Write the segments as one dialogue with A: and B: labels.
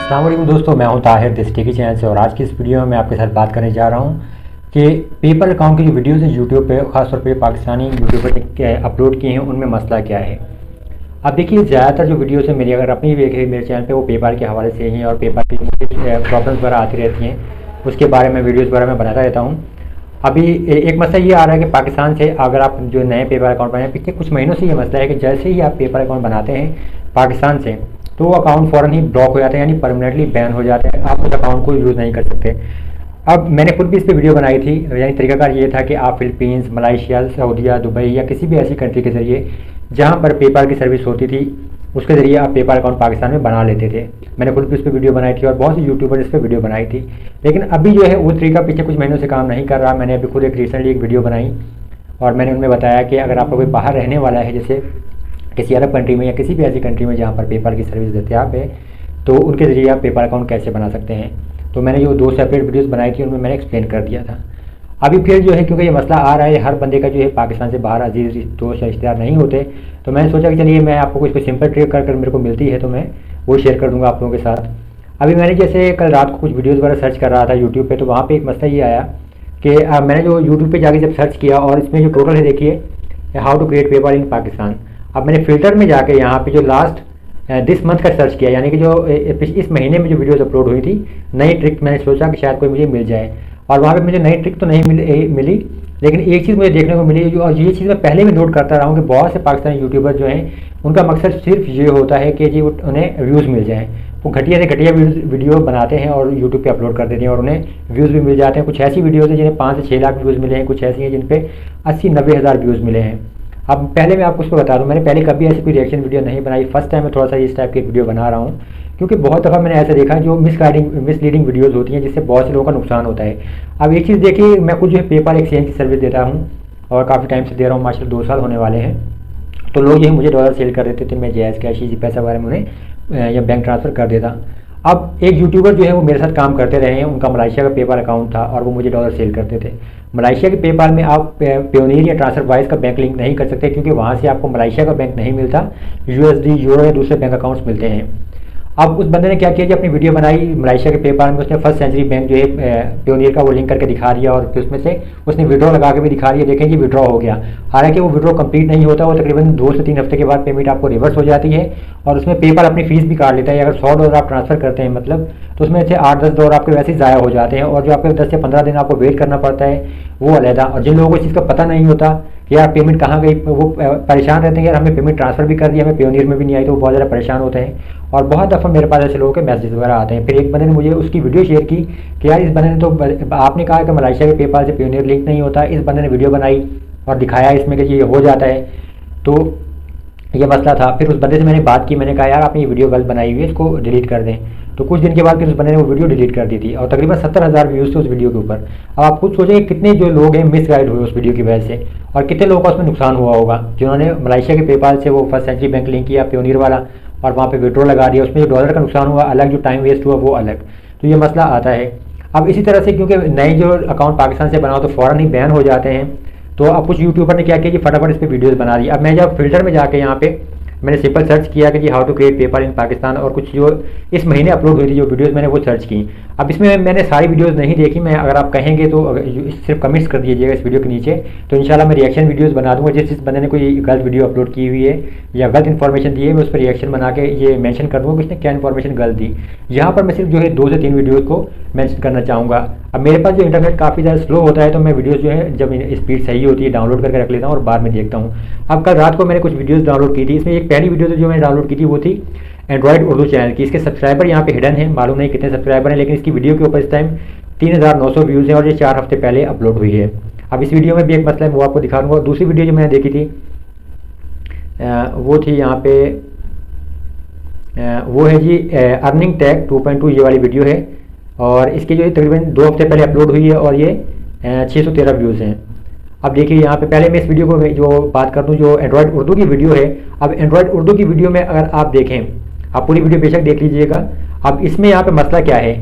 A: अस्सलाम वालेकुम दोस्तों, मैं हूं ताहिर दिस टेकी चैनल से। और आज की इस वीडियो में मैं आपके साथ बात करने जा रहा हूं कि पेपल अकाउंट की जो वीडियोज़ हैं यूट्यूब पे, ख़ासतौर पे पाकिस्तानी यूट्यूबर ने अपलोड किए हैं, उनमें मसला क्या है। अब देखिए, ज़्यादातर जो वीडियोज़ हैं मेरी, अगर अपनी देखें मेरे चैनल पे, वो पेपाल के हवाले से ही और पेपाल की प्रॉब्लम्स वगैरह आती रहती हैं, उसके बारे में वीडियोज़ वगैरह मैं बनाता रहता हूँ। अभी एक मसला ये आ रहा है कि पाकिस्तान से अगर आप जो नए पेपर अकाउंट बनाए, पिछले कुछ महीनों से ये मसला है कि जैसे ही आप पेपर अकाउंट बनाते हैं पाकिस्तान से, तो वो अकाउंट फ़ौरन ही ब्लॉक हो जाते हैं, यानी परमानेंटली बैन हो जाते हैं, आप उस अकाउंट को यूज़ नहीं कर सकते। अब मैंने खुद भी इस पर वीडियो बनाई थी, यानी तरीकाकार ये था कि आप फ़िलीपींस, मलाइशिया, सऊदीया, दुबई या किसी भी ऐसी कंट्री के ज़रिए जहाँ पर पेपाल की सर्विस होती थी, उसके ज़रिए आप पेपाल अकाउंट पाकिस्तान में बना लेते थे। मैंने खुद भी इस पर वीडियो बनाई थी और बहुत से यूट्यूबर इस पर वीडियो बनाई थी। लेकिन अभी जो है वो तरीका पिछले कुछ महीनों से काम नहीं कर रहा। मैंने अभी खुद रिसेंटली एक वीडियो बनाई और मैंने उनमें बताया कि अगर आपका कोई बाहर रहने वाला है, जैसे किसी अरब कंट्री में या किसी भी ऐसी कंट्री में जहाँ पर पेपाल की सर्विस दस्तियाब है, तो उनके ज़रिए आप पेपाल अकाउंट कैसे बना सकते हैं। तो मैंने जो 2 सेपरेट वीडियोस बनाई थी उनमें मैंने एक्सप्लेन कर दिया था। अभी फिर जो है, क्योंकि ये मसला आ रहा है, हर बंदे का जो है पाकिस्तान से बाहर अजीज़ दोस्त या रिश्तेदार नहीं होते, तो मैंने सोचा कि चलिए मैं आपको कुछ सिंपल ट्रिक कर मेरे को मिलती है तो मैं वो शेयर कर दूँगा आप लोगों के साथ। अभी मैंने जैसे कल रात को कुछ वीडियोज़ वगैरह सर्च कर रहा था यूट्यूब पर, तो वहाँ पर एक मसला ये आया कि मैंने जो यूट्यूब पर जाके जब सर्च किया और इसमें जो टोटल है देखिए, हाउ टू क्रिएट पेपाल इन पाकिस्तान। अब मैंने फ़िल्टर में जाके यहाँ पे जो लास्ट दिस मंथ का सर्च किया, यानी कि जो इस महीने में जो वीडियोस अपलोड हुई थी, नई ट्रिक, मैंने सोचा कि शायद कोई मुझे मिल जाए, और वहाँ पे मुझे नई ट्रिक तो नहीं मिली, लेकिन एक चीज़ मुझे देखने को मिली, और ये चीज़ मैं पहले भी नोट करता रहा हूँ कि बहुत से पाकिस्तानी यूट्यूबर जो हैं उनका मकसद सिर्फ ये होता है कि जी उन्हें व्यूज़ मिल जाएँ। वो घटिया से घटिया वीडियो बनाते हैं और यूट्यूब पे अपलोड कर देते हैं और उन्हें व्यूज़ भी मिल जाते हैं। कुछ ऐसी वीडियोज़ हैं जिन्हें 5 से 6 लाख व्यूज़ मिले हैं, कुछ ऐसी हैं जिन पे 80-90 हज़ार व्यूज़ मिले हैं। अब पहले मैं आपको उसको बता दूं, मैंने पहले कभी ऐसी कोई रिएक्शन वीडियो नहीं बनाई, फर्स्ट टाइम मैं थोड़ा सा इस टाइप की वीडियो बना रहा हूँ, क्योंकि बहुत दफ़ा मैंने ऐसा देखा जो मिसलीडिंग वीडियोस होती हैं, जिससे बहुत से लोगों का नुकसान होता है। अब एक चीज़ देखिए, मैं खुद जो है पेपाल एक्सचेंज की सर्विस देता हूँ और काफ़ी टाइम से दे रहा हूँ, माशाल्लाह 2 साल होने वाले हैं। तो लोग जो है मुझे डॉलर सेल कर देते थे, मैं जैज़ कैश ही पैसा वगैरह में उन्हें या बैंक ट्रांसफ़र कर देता। अब एक यूट्यूबर जो है वो मेरे साथ काम करते रहे हैं, उनका मलाइशिया का पेपाल अकाउंट था और वो मुझे डॉलर सेल करते थे। मलाइशिया के पेपाल में आप पेयोनियर या ट्रांसफरवाइज का बैंक लिंक नहीं कर सकते, क्योंकि वहाँ से आपको मलाइशिया का बैंक नहीं मिलता, यूएसडी, यूरो या दूसरे बैंक अकाउंट्स मिलते हैं। अब उस बंदे ने क्या किया कि अपनी वीडियो बनाई मलाइशिया के पेपाल में, उसने फर्स्ट सेंचुरी बैंक जो है पेयोनियर का वो लिंक करके दिखा दिया और फिर उसमें से उसने विड्रॉ लगा के भी दिखा दिया, देखें जी विड्रॉ हो गया। हालांकि वो विड्रॉ कंप्लीट नहीं होता, वो तकरीबन 2 से 3 हफ्ते के बाद पेमेंट आपको रिवर्स हो जाती है और उसमें पेपाल अपनी फीस भी काट लेता है। अगर $100 आप ट्रांसफ़र करते हैं मतलब, तो उसमें से $8-10 आपके वैसे ही ज़ाया हो जाते हैं, और जो आपके 10 से 15 दिन आपको वेट करना पड़ता है वो अलहदा। और जिन लोगों को इस चीज़ का पता नहीं होता कि यार पेमेंट कहाँ गई, वो परेशान रहते हैं, यार हमें पेमेंट ट्रांसफ़र भी कर दिया, हमें पेयोनियर में भी नहीं आई, तो वो बहुत ज़्यादा परेशान होते हैं। और बहुत दफ़ा मेरे पास ऐसे लोगों के मैसेज वगैरह आते हैं। फिर एक बंदे ने मुझे उसकी वीडियो शेयर की कि यार इस बंदे ने तो, आपने कहा कि मलाइशिया के पेपाल से पेयोनियर लिंक नहीं होता, इस बंदे ने वीडियो बनाई और दिखाया इसमें कि ये हो जाता है, तो ये मसला था। फिर उस बंदे से मैंने बात की, मैंने कहा यार आपने ये वीडियो गलत बनाई हुई है, इसको डिलीट कर दें। तो कुछ दिन के बाद फिर उस बंदे ने वो वीडियो डिलीट कर दी थी और तकरीबन 70,000 व्यूज़ थे उस वीडियो के ऊपर। अब आप खुद सोचें कितने जो लोग हैं मिसगाइड हुए उस वीडियो की वजह से, और कितने लोगों का उसमें नुकसान हुआ होगा, जिन्होंने मलाइशिया के पेपाल से वो फर्स्ट सेंचुरी बैंक लिंक किया पेयोनियर वाला और वहाँ पे विड्रॉ लगा दिया, उसमें जो डॉलर का नुकसान हुआ अलग, जो टाइम वेस्ट हुआ वो अलग। तो ये मसला आता है। अब इसी तरह से क्योंकि नए जो अकाउंट पाकिस्तान से बनाओ तो फ़ौरन ही बैन हो जाते हैं, तो अब कुछ यूट्यूबर ने क्या किया कि फटाफट इस पर वीडियोज़ बना दी। अब मैं जब फिल्टर में जाके यहाँ पे मैंने सिंपल सर्च किया कि जी हाउ टू क्रिएट पेपाल इन पाकिस्तान, और कुछ जो इस महीने अपलोड हुई थी जो वीडियोस मैंने वो सर्च की। अब इसमें मैंने सारी वीडियोस नहीं देखी, मैं अगर आप कहेंगे तो सिर्फ कमेंट्स कर दीजिएगा इस वीडियो के नीचे, तो इंशाल्लाह मैं रिएक्शन वीडियोस बना दूंगा। जिस बंदे ने कोई गलत वीडियो अपलोड की हुई है या गलत इन्फॉर्मेशन दी है, मैं उस पर रिएक्शन बना के ये मेंशन कर दूँगा कि उसने क्या इन्फॉर्मेशन गलत दी। यहाँ पर मैं सिर्फ जो है 2 से 3 वीडियोज़ को मेंशन करना चाहूँगा। अब मेरे पास जो इंटरनेट काफ़ी ज़्यादा स्लो होता है, तो मैं वीडियोज़ जो है जब स्पीड सही होती है डाउनलोड करके रख लेता हूँ और बाद में देखता हूँ। अब कल रात को मैंने कुछ वीडियोज़ डाउनलोड की थी, इसमें एक पहली वीडियो जो मैंने डाउनलोड की थी वो थी एंड्रॉइड उर्दू चैनल की। इसके सब्सक्राइबर यहाँ पे हिडन है, मालूम नहीं कितने सब्सक्राइबर हैं, लेकिन इसकी वीडियो के ऊपर इस टाइम 3,900 व्यूज़ हैं और ये 4 हफ्ते पहले अपलोड हुई है। अब इस वीडियो में भी एक मसला है, वो आपको दिखा दूँगा। दूसरी वीडियो जो मैंने देखी थी वो थी यहाँ पे, वो है जी अर्निंग टैग 2.2, ये वाली वीडियो है और इसकी जो है तकरीबन 2 हफ्ते पहले अपलोड हुई है और ये 613 व्यूज़ हैं। अब देखिए यहाँ पे पहले मैं इस वीडियो को जो बात कर दूँ, जो एंड्रॉइड उर्दू की वीडियो है। अब एंड्रॉइड उर्दू की वीडियो में अगर आप देखें, आप पूरी वीडियो बेशक देख लीजिएगा। अब इसमें यहाँ पे मसला क्या है,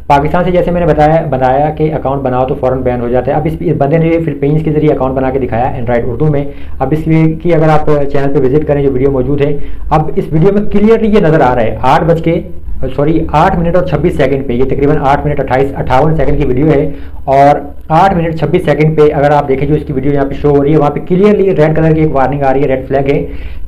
A: पाकिस्तान से जैसे मैंने बताया कि अकाउंट बनाओ तो फ़ौरन बैन हो जाता है। अब इस बंदे ने फिलीपींस के जरिए अकाउंट बना के दिखाया एंड्रॉइड उर्दू में। अब इसकी अगर आप चैनल पे विजिट करें, जो वीडियो मौजूद है, अब इस वीडियो में क्लियरली ये नज़र आ रहा है 8 बज के सॉरी 8 मिनट और 26 सेकंड पे, ये तकरीबन 8 मिनट 58 सेकंड की वीडियो है। और 8 मिनट 26 सेकंड पे अगर आप देखें जो इसकी वीडियो यहाँ पे शो हो रही है, वहाँ पे क्लियरली रेड कलर की एक वार्निंग आ रही है, रेड फ्लैग है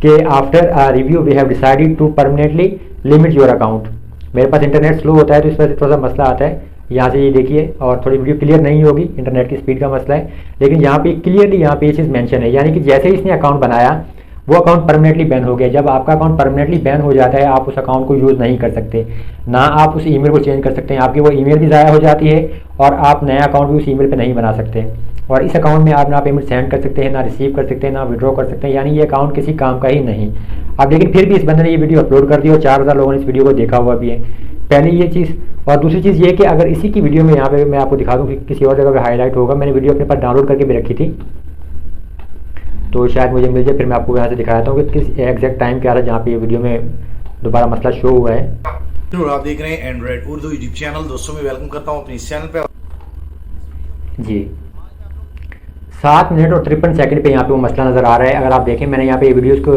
A: कि after review we have decided to permanently limit your account. मेरे पास इंटरनेट स्लो होता है तो इस वजह से थोड़ा सा मसला आता है। यहाँ से ये देखिए, और थोड़ी वीडियो क्लियर नहीं होगी, इंटरनेट की स्पीड का मसला है, लेकिन यहाँ पे क्लियरली यहाँ पे ये चीज़ मेंशन है, यानी कि जैसे ही इसने अकाउंट बनाया वो अकाउंट परमानेंटली बैन हो गया। जब आपका अकाउंट परमानेंटली बैन हो जाता है, आप उस अकाउंट को यूज़ नहीं कर सकते, ना आप उस ईमेल को चेंज कर सकते हैं, आपकी वो ईमेल भी ज़ाया हो जाती है और आप नया अकाउंट भी उस ईमेल पे नहीं बना सकते। और इस अकाउंट में आप ना पेमेंट सेंड कर सकते हैं, ना रिसीव कर सकते हैं, ना विड्रॉ कर सकते हैं, यानी ये अकाउंट किसी काम का ही नहीं। अब लेकिन फिर भी इस बंदे ने ये वीडियो अपलोड कर दी और 4000 लोगों ने इस वीडियो को देखा हुआ भी है। पहले ये चीज़, और दूसरी चीज़ ये कि अगर इसी की वीडियो में यहाँ पे मैं आपको दिखा दूँ कि किसी और जगह पे हाईलाइट होगा, मैंने वीडियो अपने पास डाउनलोड करके भी रखी थी तो शायद मुझे मिल जाए, फिर मैं आपको यहाँ से दिखाता हूँ कि किस एग्जैक्ट टाइम क्या था जहाँ पे ये वीडियो में दोबारा मसला शो हुआ है।
B: आप देख रहे हैं एंड्रॉइड उर्दू यूट्यूब चैनल। दोस्तों मैं वेलकम करता हूँ अपने इस चैनल पे।
A: जी 7 मिनट और 53 सेकंड पे यहाँ पे वो मसला नज़र आ रहा है। अगर आप देखें, मैंने यहाँ पे वीडियोस को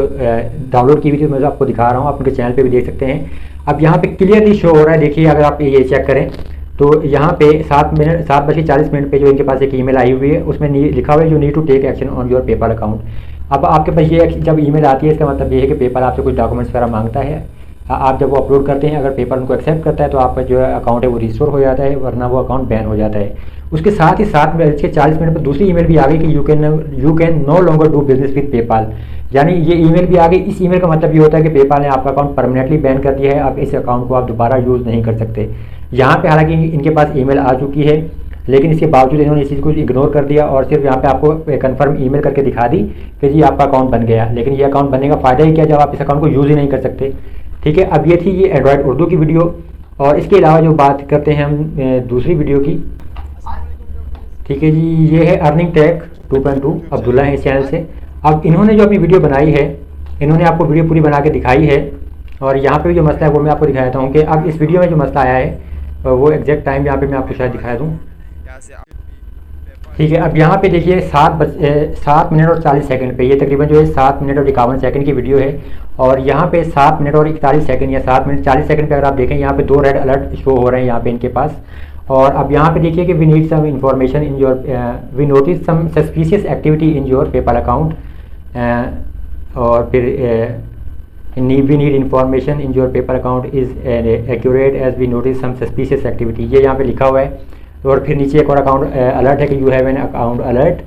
A: डाउनलोड की हुई थी, मैं आपको दिखा रहा हूँ, आप उनके चैनल पे भी देख सकते हैं। अब यहाँ पे क्लियरली शो हो रहा है, देखिए अगर आप ये चेक करें तो यहाँ पे 7:40 पे जो इनके पास एक ईमेल आई हुई है, उसमें लिखा हुआ है you need to take action on your PayPal account. अब आपके पास ये जब ईमेल आती है, इसका मतलब ये है कि पेपाल आपसे कुछ डॉक्यूमेंट्स वगैरह मांगता है। आप जब वो अपलोड करते हैं, अगर पेपाल उनको एक्सेप्ट करता है तो आपका जो अकाउंट है वो रिस्टोर हो जाता है, वरना वो अकाउंट बैन हो जाता है। उसके साथ ही 7:40 पर दूसरी ईमेल भी आ गई कि you can no longer do business with PayPal, यानी ये ईमेल भी आ गई। इस ईमेल का मतलब ये होता है कि पेपाल ने आपका अकाउंट परमानेंटली बैन कर दिया है, अब इस अकाउंट को आप दोबारा यूज़ नहीं कर सकते। यहाँ पे हालांकि इनके पास ईमेल आ चुकी है, लेकिन इसके बावजूद इन्होंने इस चीज़ को इग्नोर कर दिया और सिर्फ यहाँ पे आपको कन्फर्म ईमेल करके दिखा दी कि जी आपका अकाउंट बन गया। लेकिन ये अकाउंट बनने का फ़ायदा ही क्या जब आप इस अकाउंट को यूज़ ही नहीं कर सकते। ठीक है, अब ये थी ये एंड्रॉयड उर्दू की वीडियो। और इसके अलावा जो बात करते हैं हम दूसरी वीडियो की, ठीक है जी, ये है अर्निंग टेक 2.2, अब्दुल्ला है इस चैनल से। अब इन्होंने जो अपनी वीडियो बनाई है, इन्होंने आपको वीडियो पूरी बना के दिखाई है और यहाँ पे जो मसला है वो मैं आपको दिखाता हूँ कि अब इस वीडियो में जो मसला आया है वो एग्जैक्ट टाइम यहाँ पे मैं आपको शायद दिखा दूँ। ठीक है, अब यहाँ पे देखिए 7 मिनट और 40 सेकंड पे, ये तकरीबन जो है 7 मिनट और 51 सेकंड की वीडियो है। और यहाँ पे 7 मिनट और 41 सेकंड या 7 मिनट 40 सेकंड पे अगर आप देखें, यहाँ पे 2 रेड अलर्ट शो हो रहे हैं यहाँ पे इनके पास। और अब यहाँ पे देखिए कि we need some information in your, we notice some suspicious activity in your PayPal account, और फिर we need information in your PayPal account is accurate as we notice some suspicious activity, ये यहाँ पे लिखा हुआ है। और फिर नीचे एक और अकाउंट अलर्ट है कि you have an account alert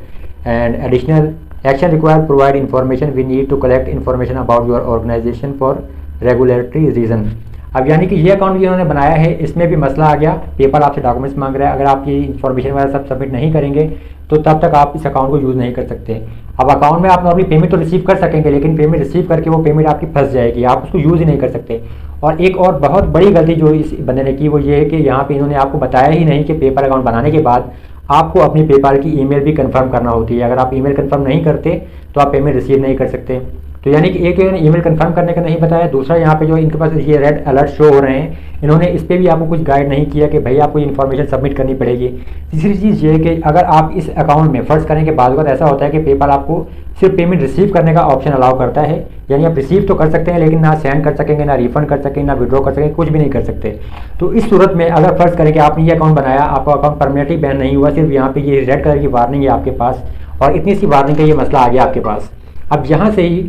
A: and additional action required provide information, we need to collect information about your organisation for regulatory reason. अब यानी कि ये अकाउंट जिन्होंने बनाया है इसमें भी मसला आ गया, पेपाल आपसे डॉक्यूमेंट्स मांग रहा है, अगर आप ये इन्फॉर्मेशन वगैरह सब सबमिट नहीं करेंगे तो तब तक आप इस अकाउंट को यूज़ नहीं कर सकते। अब अकाउंट में आप नॉर्मली पेमेंट तो रिसीव कर सकेंगे, लेकिन पेमेंट रिसीव करके वो पेमेंट आपकी फंस जाएगी, आप उसको यूज़ ही नहीं कर सकते। और एक और बहुत बड़ी गलती जो इस बंदे ने की वो ये है कि यहाँ पे इन्होंने आपको बताया ही नहीं कि पेपाल अकाउंट बनाने के बाद आपको अपनी पेपाल की ईमेल भी कंफर्म करना होती है। अगर आप ईमेल कंफर्म नहीं करते तो आप पेमेंट रिसीव नहीं कर सकते। तो यानी कि एक तो इन्होंने ईमेल कंफर्म करने का नहीं बताया, दूसरा यहाँ पे जो इनके पास ये रेड अलर्ट शो हो रहे हैं, इन्होंने इस पर भी आपको कुछ गाइड नहीं किया कि भाई आपको इन्फॉर्मेशन सबमिट करनी पड़ेगी। तीसरी चीज़ ये है कि अगर आप इस अकाउंट में फर्ज करें के बाद ऐसा होता है कि पेपाल आपको सिर्फ पेमेंट रिसीव करने का ऑप्शन अलाउ करता है, यानी आप रिसीव तो कर सकते हैं लेकिन ना सेंड कर सकेंगे, ना रिफंड कर सकेंगे, ना विड्रॉ कर सकेंगे, कुछ भी नहीं कर सकते। तो इस सूरत में अगर फर्ज करें कि आपने ये अकाउंट बनाया, आपका अकाउंट परमानेंटली बैन नहीं हुआ, सिर्फ यहाँ पे ये रेड कलर की वार्निंग है आपके पास और इतनी सी वार्निंग का ये मसला आ गया आपके पास। अब यहाँ से ही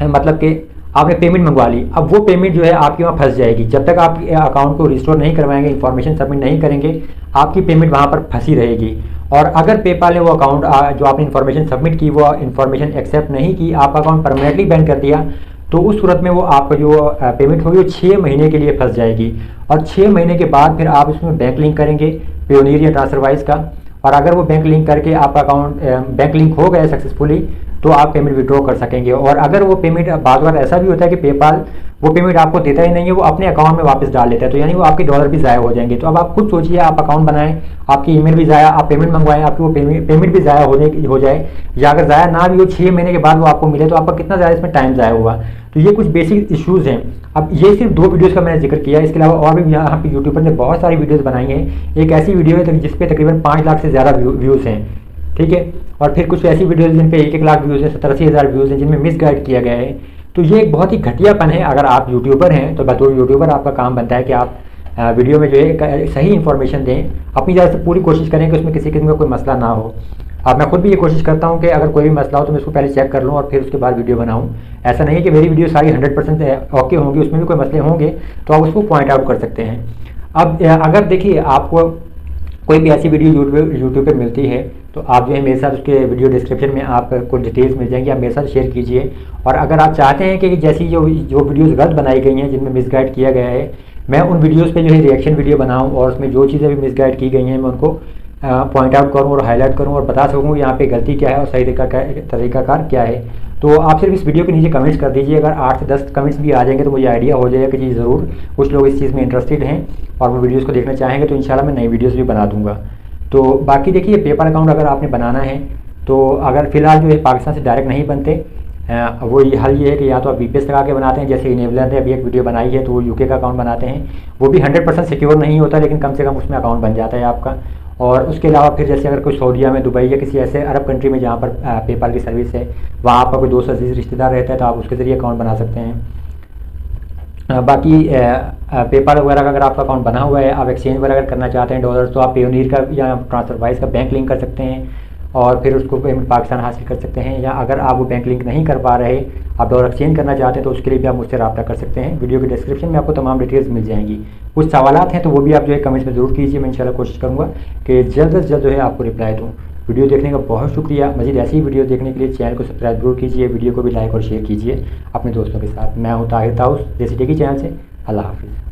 A: मतलब कि आपने पेमेंट मंगवा ली, अब वो पेमेंट जो है आपके वहाँ फंस जाएगी। जब तक आप अकाउंट को रिस्टोर नहीं करवाएंगे, इन्फॉर्मेशन सबमिट नहीं करेंगे, आपकी पेमेंट वहाँ पर फंसी रहेगी। और अगर पेपाल ने वो अकाउंट जो आपने इन्फॉर्मेशन सबमिट की वो इन्फॉर्मेशन एक्सेप्ट नहीं की, आपका अकाउंट परमानेंटली बैन कर दिया, तो उस सूरत में वो आपका जो पेमेंट होगी वो 6 महीने के लिए फंस जाएगी। और 6 महीने के बाद फिर आप उसमें बैंक लिंक करेंगे पेयोनियर या ट्रांसफरवाइज का, और अगर वो बैंक लिंक करके आपका अकाउंट बैंक लिंक हो गया सक्सेसफुली तो आप पेमेंट विड्रॉ कर सकेंगे। और अगर वो पेमेंट बाद बार ऐसा भी होता है कि पेपाल वो पेमेंट आपको देता ही नहीं है, वो अपने अकाउंट में वापस डाल देता है, तो यानी वो आपके डॉलर भी ज़ाया हो जाएंगे। तो अब आप खुद सोचिए, आप अकाउंट बनाएं, आपकी ईमेल भी ज़ाया, आप पेमेंट मंगवाएं, आपकी वो पेमेंट भी ज़ाया हो जाए, या अगर ज़ाया ना भी हो 6 महीने के बाद वो आपको मिले तो आपका कितना ज़्यादा इसमें टाइम ज़ाया हुआ। तो ये कुछ बेसिक इश्यूज़ हैं। अब ये सिर्फ 2 वीडियोज़ का मैंने जिक्र किया, इसके अलावा और भी यहाँ पे यूट्यूबर ने बहुत सारी वीडियोज़ बनाई हैं। एक ऐसी वीडियो है जिस पे तकरीबन 5 लाख से ज़्यादा व्यूज़ हैं, ठीक है। और फिर कुछ ऐसी वीडियोज़ जिन पे 1-1 लाख व्यूज़ हैं, 70-80 हज़ार व्यूज़ हैं, जिनमें मिस गाइड किया गया है। तो ये एक बहुत ही घटियापन है। अगर आप यूट्यूबर हैं तो बतौर यूट्यूबर आपका काम बनता है कि आप वीडियो में जो है सही इन्फॉर्मेशन दें, अपनी तरफ से पूरी कोशिश करें कि उसमें किसी किस्म का कोई मसला ना हो। अब मैं खुद भी ये कोशिश करता हूँ कि अगर कोई भी मसला हो तो मैं उसको पहले चेक कर लूँ और फिर उसके बाद वीडियो बनाऊँ। ऐसा नहीं है कि मेरी वीडियो सारी 100% ओके होंगी, उसमें भी कोई मसले होंगे तो आप उसको पॉइंट आउट कर सकते हैं। अब अगर देखिए आपको कोई भी ऐसी वीडियो यूट्यूब पे मिलती है तो आप जो है मेरे साथ उसके वीडियो डिस्क्रिप्शन में आपको डिटेल्स मिल जाएंगी, आप मेरे साथ शेयर कीजिए। और अगर आप चाहते हैं कि जैसी जो वीडियोज़ गलत बनाई गई हैं, जिनमें मिसगाइड किया गया है, मैं उन वीडियोज़ पे जो है रिएक्शन वीडियो बनाऊँ और उसमें जो चीज़ें भी मिसगाइड की गई हैं मैं उनको पॉइंट आउट करूँ और हाईलाइट करूँ और बता सकूँ यहाँ पे गलती क्या है और सही तरीकाकार क्या है। तो आप सिर्फ इस वीडियो के नीचे कमेंट्स कर दीजिए। अगर 8 से 10 कमेंट्स भी आ जाएंगे तो मुझे आइडिया हो जाएगा कि जी ज़रूर कुछ लोग इस चीज़ में इंटरेस्टेड हैं और वो वीडियोज़ को देखना चाहेंगे, तो इंशाल्लाह मैं नई वीडियोज़ भी बना दूँगा। तो बाकी देखिए पेपर अकाउंट अगर आपने बनाना है तो अगर फ़िलहाल जो है पाकिस्तान से डायरेक्ट नहीं बनते, वो हल ये है कि या तो आप VPS लगा के बनाते हैं, जैसे इनेबलर ने अभी एक वीडियो बनाई है तो वो UK का अकाउंट बनाते हैं। वो भी 100% सिक्योर नहीं होता, लेकिन कम से कम उसमें अकाउंट बन जाता है आपका। और उसके अलावा फिर जैसे अगर कोई सऊदीया में, दुबई या किसी ऐसे अरब कंट्री में जहाँ पर पेपाल की सर्विस है, वहाँ आपका कोई दोस्त अजीज़ रिश्तेदार रहता है तो आप उसके ज़रिए अकाउंट बना सकते हैं। बाकी पेपाल वगैरह का अगर आपका अकाउंट बना हुआ है, आप एक्सचेंज वगैरह अगर करना चाहते हैं डॉलर, तो आप पेयोनीर का या ट्रांसफरवाइज का बैंक लिंक कर सकते हैं और फिर उसको पेमेंट पाकिस्तान हासिल कर सकते हैं। या अगर आप वो बैंक लिंक नहीं कर पा रहे, आप डॉलर एक्सचेंज करना चाहते हैं, तो उसके लिए भी आप मुझसे रब्ता कर सकते हैं। वीडियो के डिस्क्रिप्शन में आपको तमाम डिटेल्स मिल जाएंगी। कुछ सवालात हैं तो वो भी आप जो है कमेंट्स में ज़रूर कीजिए, मैं इंशाल्लाह कोशिश करूँगा कि जल्द से जल्द जो है आपको रिप्लाई दूँ। वीडियो देखने का बहुत शुक्रिया। मज़ीद ऐसी वीडियो देखने के लिए चैनल को सब्सक्राइब जरूर कीजिए, वीडियो को भी लाइक और शेयर कीजिए अपने दोस्तों के साथ। मैं हूँ ताहिर ताउस, देसी टेकी चैनल से। अल्लाह हाफिज़।